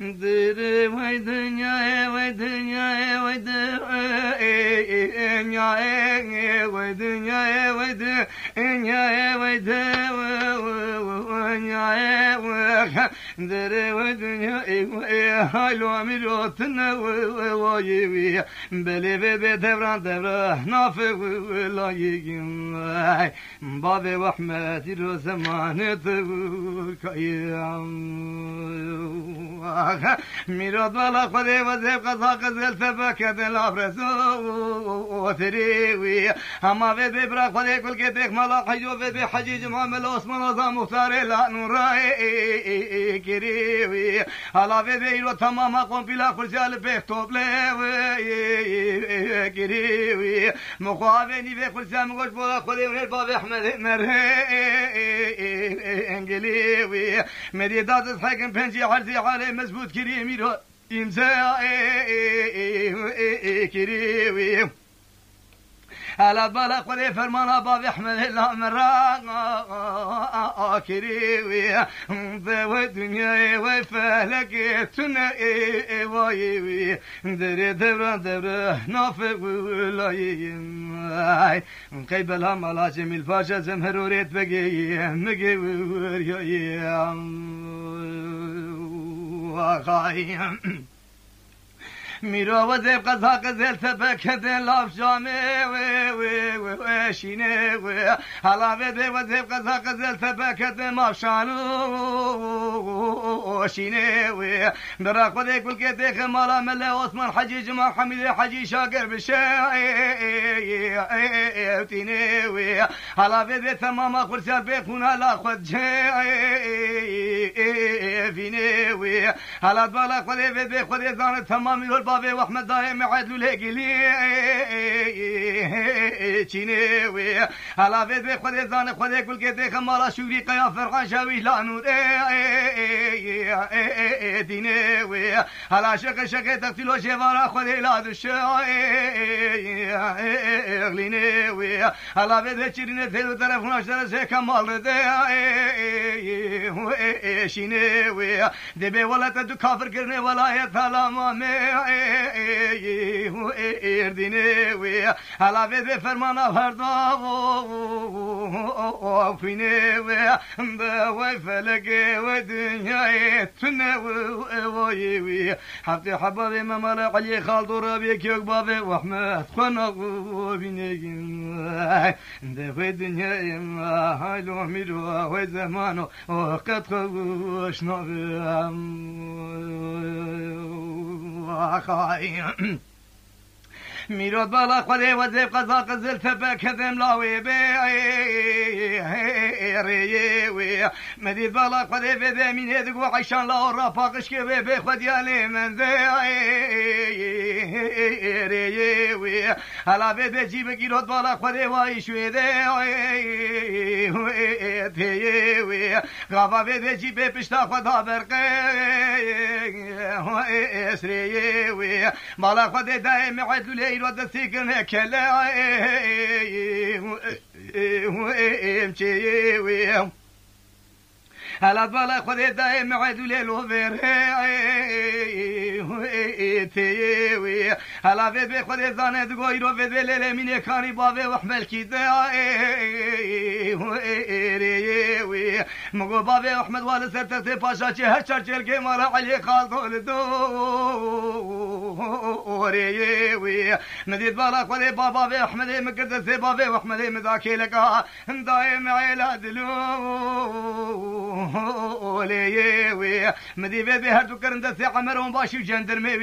Dere vay dünyaya vay dünyaya vay dünyaya vay dünyaya vay dünyaya vay dünyaya dere vay dünyaya halo amirotna vay bele be devran devran nafe layigin babe rahmet ro zamanet kayam mirad wala khode wazeb qaza qazel tabaka del afreso وثريوي أما في ببرا خذي كل كتك ملا حجو في حجيج معامل عثمان أظام مختار لا نوري كريوي على في بيرو تمام قوم بلا كل جال بيكتوب لي كريوي مخابني في كل جال مقول بولا خذي من الباب أحمد مرهي انجليوي مديدات الحكم بنجي عرضي عليه مزبوط كريمي رو إمزاء كريوي على بالك ولي فرمان باب احمد الله مرا كريوي ذو الدنيا وفلك تنا وايوي دري دبر نافق ولاي قبلها ملازم الفاشا زمهروريت بقي مقي يا میرا و زب قضا قزل تبک دل افشامه و شینه و حالا و زب قضا قزل تبک دل افشانو شینه و برا خود کل که دیخ مالا مله عثمان حجی جمع حمید حجی شاگر بشه تینه و حالا و تمام خرسال بخونه لا خود جه فینه و حالا بالا خود و خود زان تمامی بابي واحمد دايم عدلو لقلي چيني هلا في خذ زان خذ كل كده خمارا شوري قيا فرقان شاوي لا نور ديني هلا شق تقتلو شفارا خذ لا دش غليني هلا في تشرين ثلو طرف ناشر زي كمال ده شيني دبي ولا تدو كافر كرني ولا يتلام ارديني وي هلا في فرمانا فردا وفيني وي فلك ودنيا تنا وي حقي حبابي ممر علي خالد ربيك يا بابي واحمد خنا وبيني في الدنيا ما هايلو ميرو وزمانو وقد خوشنا میراد بالا خودی و زب قضا قزل تبک دم لاوی بیری مدید بالا خودی و زمینه دگو عیشان لا را پاکش که به خودی علی من زیری حالا به جیب گیراد بالا خودی و ایشوی دی غابا به جیب پشتا خدا برقه اسری بالا خودی دائم عدل ود سيكن كلا هلا بالا خذ دايم عدو ليل وبر تيوي هلا في خذ زانه دغيرو في ليل من كاني بابي وحمل كده مگو بابي احمد وال سرت باشا چه هر چرچل کے مارا علي خالد دو اوري مديد بالا خذ بابا احمد مقدس بابي واحمد مذاكي لك دايم عيله دلو ولي مدي في هر دكرن دسي عمرهم باشي جندرمي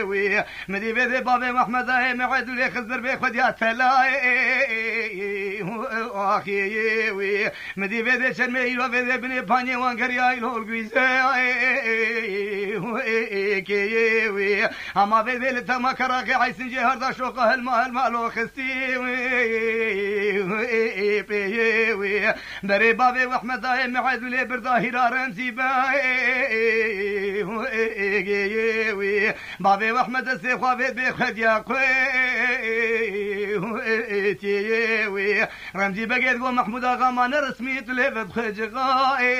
وي مدي في بابي محمد معد لي خزر بي خد يا تلاي اخي وي مدي في شرمي لو في بني باني وانغريا لو كي وي اما في تما كراكي عايزين جهر دا شوقه المال خستي وي وي بري بابي واحمد داي معد لي برداهرا رمزي باي وي بابي واحمد السيخوا بيت بخد يا قوي وي رمزي بقيت قو محمود اغا ما نرسمي تلفت خجغاي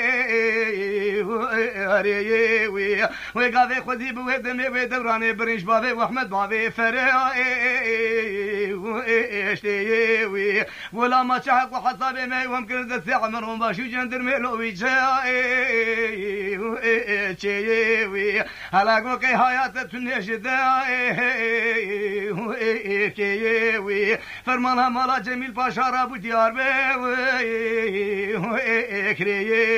وي وقافي خذي بودمي ودوراني برنش بابي واحمد بابي فري وي ولا ما شحق وحسابي ما يمكن ذا عمرهم باشو جندر ميلوي جاي وي هلا قوكي حياة تنيش داي وي فرمانها مالا جميل باشا رابو ديار بي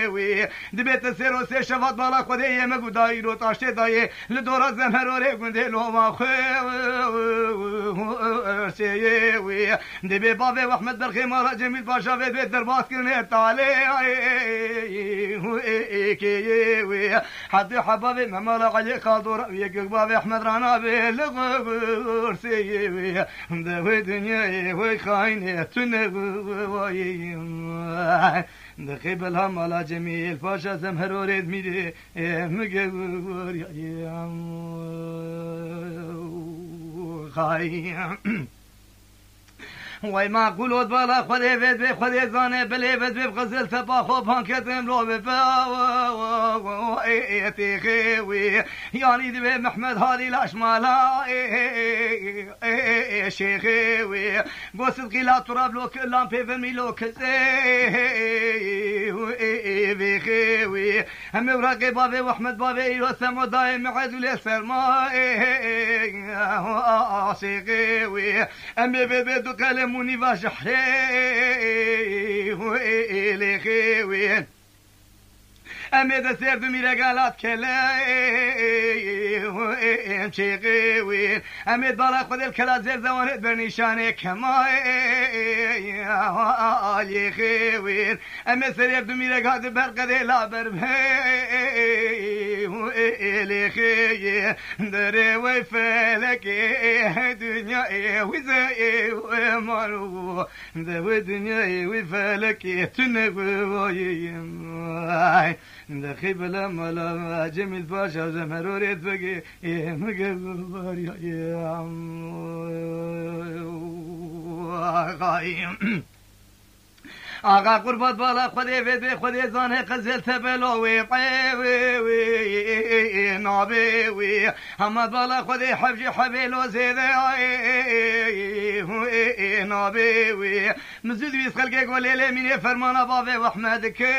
وي دبيت السيرو سي شفات بالا خودي يمكو دايرو تاشتي داي لدورا زمهروري قندي لو ما وي دبي بابي واحمد برخي مالا جميل باشا في بيت درباس كرني تالي وي حد حبابي مالا علي قادور يك بابي احمد رانا بالغور سي وي دوي دنيا وي خاينه تنوي دقيبلها مالا جميل باشا زمهروري ميدي مقور يا خاين وای ما قولود بالا خودی وید به خودی زانه بلی وید به غزل تبا خوب هنکتم لو به ایتی خوی یعنی دی به محمد هادی لاشمالا شیخی وی گوسد قیلا تراب لو کلام پیفمی لو کسی وی وی همه وراقی بابی و احمد بابی ایرو سمو دایم عدول سرما شیخی وی امی به دو کلم موني باشحري ويلي خوين أميد سير دميرة قالت كلاي وين شيقي وين أميد بالا خذ الكلا زير زوانت برنيشاني كماي علي خوين أميد سير دميرة قاد برقدي لا بربي ويلي خوين دري ويفلك دنيا وزي ومالو دو دنيا ويفلك تنقوي دخيب لما لا جميل باشا زمهروري تبقي مقبر يا غايم آقا قربت بالا خودی وید خودی زانه قزل تبلوی وی نابی وی همه بالا خودی حبجی حبیلو زیده نابی وی مزید ویس خلقه گولیلی منی فرمانا بابی وحمد که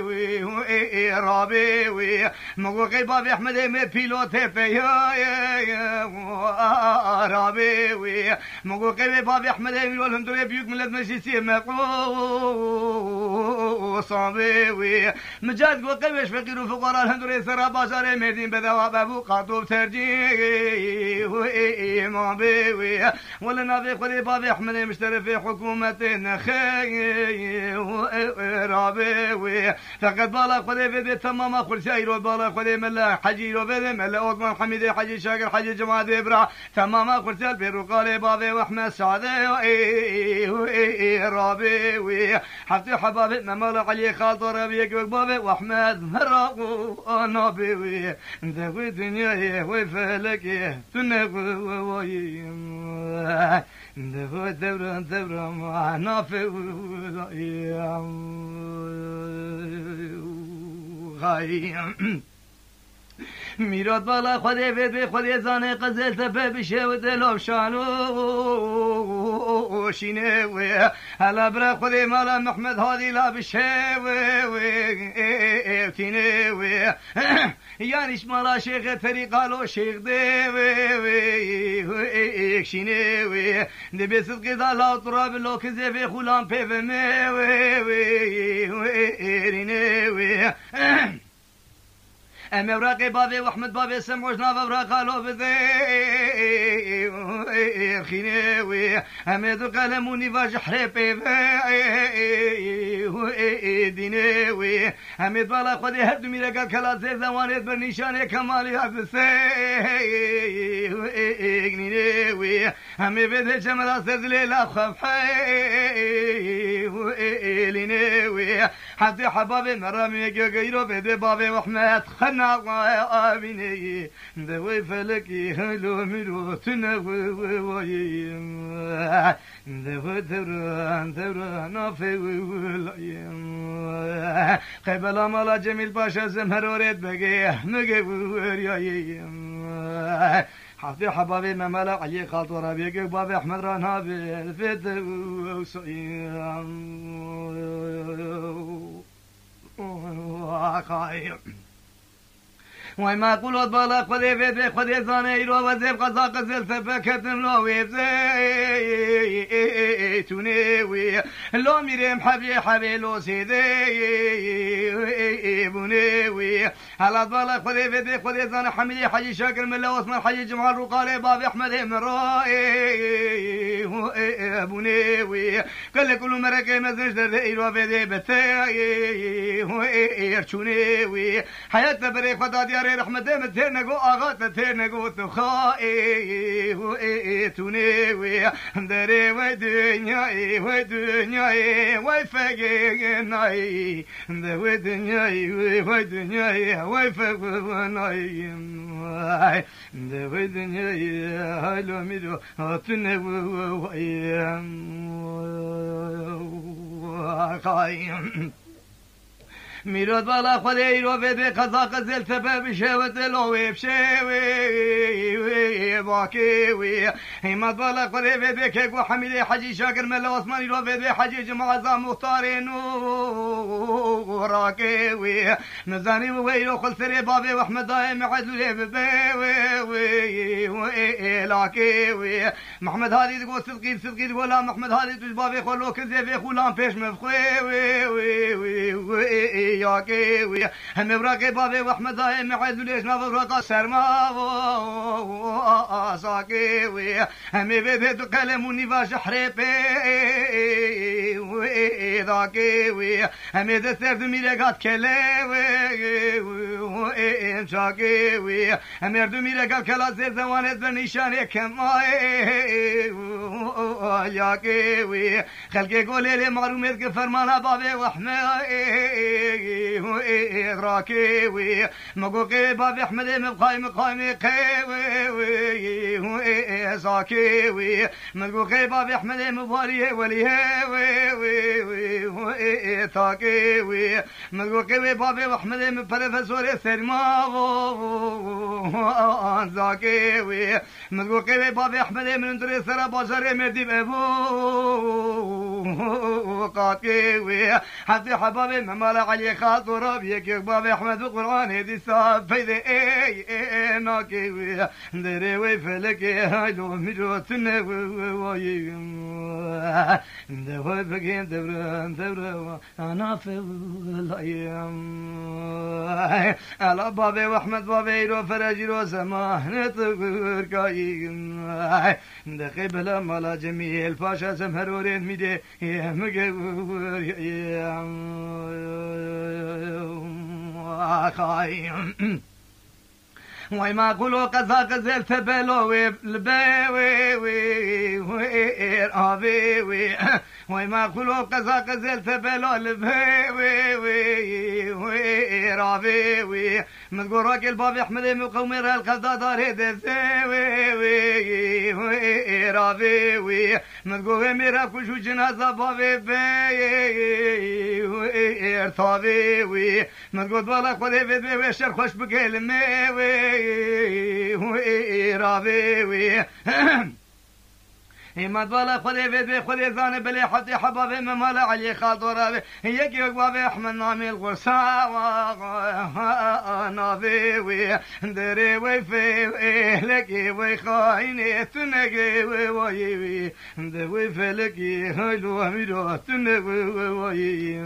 وی رابی وی مگوقی بابی احمد می پیلوت فیای رابی وی مگوقی بابی احمد می والهندوی بیوک ملت مجلسی مقو صابي وي مجاد وقبش فقير وفقراء الهندوري سرا بازار مردين بدواب ابو قاطوب ترجي وي ما بي ولا نبي خلي بابي احمد مشترف في حكومه نخي رابي وي فقد بالا خلي في تمام كل شيء بالا خلي ملا حجي وبدم ملا عثمان حميد حجي شاكر حجي جماعه ابرا تمام كل شيء بيرقالي بابي واحمد سعده رابي وي حتى حبابي مملا علي خاطر بيك بابي واحمد مرا نبي وي ذوي دنيا وفلك تنقوي ذوي دورا ما نافي غايم میراد بالا خودی به خودی زانه قزل تپه بشه و دلو شانو شینه و هلا برا خودی مالا محمد هادی لا بشه و تینه و یعنیش مالا شیخ طریقا لو شیخ ده و شینه و دبی صدقی دا لا تراب لو کزی به خولان پیفمه و رینه و أم براقي بابي وأحمد بابي سمعوش نافا براقالو بذي خينيوي أم يدو قلموني فاج حريبي دينيوي أم يدوالا خودي هردو ميرقا كلا زي زوانيت برنيشاني كمالي هبسي نينيوي أم يبدي جمرا سزلي لا خفحي لينيوي حتى حبابي مرامي غيرو بدي بابي وحمد خنا وابيني دوي فلكي هلو ميرو تنوي دوي دران نافي قبل مالا جميل باشا زمهروريت بقي مقبور يا حتى حبابي مملا علي خاطر بيك بابي احمد رانها بالفت وای ما قلوت بالا خودی به خودی زانه ایرو و زب قضا قزل تفکتم لو ویبزی تونه وی لو میرم حبی لو سیدی بونه وی حالات بالا خودی به خودی زانه حمیدی حجی شاکر ملا عثمان حجی جمال رقاله باب احمد مرای بونه وی كل مركه مزنج در ایرو به بته ارچونه وی حیات بری خدا دیار رحمت متر نگو آغا تر نگو تو خواهی تونه وی دره و دنیای و فگنای و دنیای و فگنای و دنیای حالو میدو تونه وی خواهیم میراد بالا خودی ایرو به قضا قزل تبه بشوت لوی بشوی باکی همت بالا خودی به که گو حمیل حجی شاکر ملا عثمانی رو به حجی جماعت مختار نوراکی نزانی و ایرو خلصری بابی و احمد دائم عدل به لاکی محمد هادی گو صدقی ولا محمد هادی تو بابی خلو کزی به خولان پیش مفخوی ياكي ويا هم براقي بابي واحمد دايم عيد ليش ما براقا سرما واساكي ويا هم بيبي قلموني باش حريبي وذاكي ويا هم دسترد ميرقات كلي وشاكي ويا هم يردو ميرقات كلا زي زوانت بنيشاني كماي ياكي ويا خلقي قولي لي معلومات كفرمانا بابي واحمد راكي وي مقوقي بابي احمد مقايم قيوي وي ساكي وي مقوقي بابي احمد مباري ولي وي تاكي وي مقوقي بابي احمد بروفيسور سرما زاكي وي مقوقي بابي احمد من دري سرا بازار مردي بابو قاكي وي حتى حبابي ممالا علي خاطر بيك بابي احمد القران هدي صاب فيدي اي ناكي وي دري وي فلك هايلو ميرو تنه وي دو بكين دبر انا في الايام على بابي واحمد بابي رو فرجي رو زمان تبركاي دقي بلا مالا جميل باشا زمهرورين ميدي مقبور وای ما قلو قضا قزل تبلو لبي آبي وای ما قلو قضا قزل تبلو لبي آبي مذكور راكي الباب احمد مقومر القضا دار دزي آبي مذكور ميرا كشو جنازة بابي بي ارتابي مذكور بالا خذي بي وشر خوش بكلمي رابي همت بالا خودي بيت خودي زاني بلي حتى حبابي ممالا علي خاطر يكي بابي احمد نامي الغرسا نافي وي دري وي في لكي وي خايني تنقي وي دوي فلكي هلو اميرو تنقي وي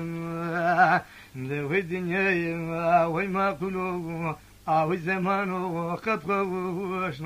دوي الدنيا وي ما قلوب آوی زمان و قد خوش